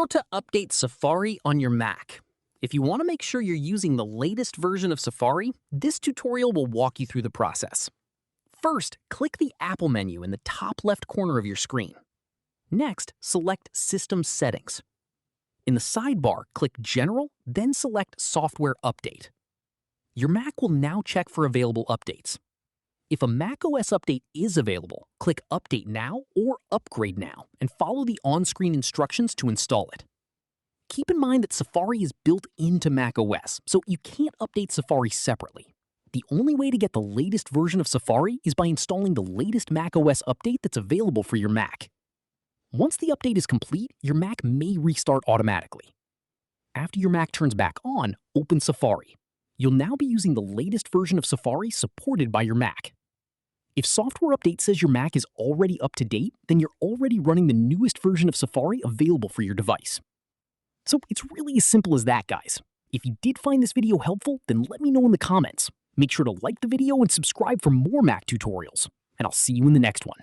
How to update Safari on your Mac. If you want to make sure you're using the latest version of Safari, this tutorial will walk you through the process. First, click the Apple menu in the top left corner of your screen. Next, select System Settings. In the sidebar, click General, then select Software Update. Your Mac will now check for available updates. If a macOS update is available, click Update Now or Upgrade Now and follow the on-screen instructions to install it. Keep in mind that Safari is built into macOS, so you can't update Safari separately. The only way to get the latest version of Safari is by installing the latest macOS update that's available for your Mac. Once the update is complete, your Mac may restart automatically. After your Mac turns back on, open Safari. You'll now be using the latest version of Safari supported by your Mac. If Software Update says your Mac is already up to date, then you're already running the newest version of Safari available for your device. So it's really as simple as that, guys. If you did find this video helpful, then let me know in the comments. Make sure to like the video and subscribe for more Mac tutorials, and I'll see you in the next one.